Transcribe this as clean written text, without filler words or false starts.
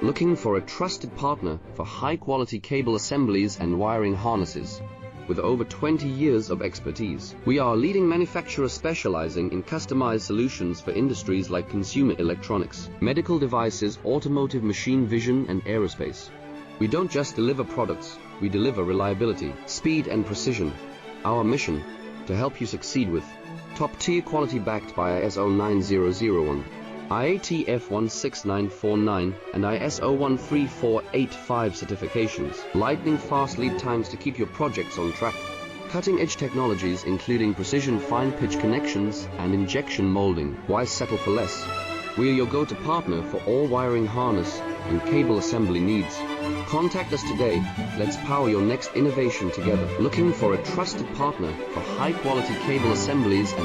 Looking for a trusted partner for high-quality cable assemblies and wiring harnesses? With over 20 years of expertise, we are a leading manufacturer specializing in customized solutions for industries like consumer electronics, medical devices, automotive, machine vision, and aerospace. We don't just deliver products, we deliver reliability, speed, and precision. Our mission: to help you succeed with top-tier quality backed by ISO 9001, IATF 16949, and ISO 13485 certifications, lightning-fast lead times to keep your projects on track, cutting-edge technologies including precision fine-pitch connections and injection molding. Why settle for less? We are your go-to partner for all wiring harness and cable assembly needs. Contact us today. Let's power your next innovation together. Looking for a trusted partner for high-quality cable assemblies and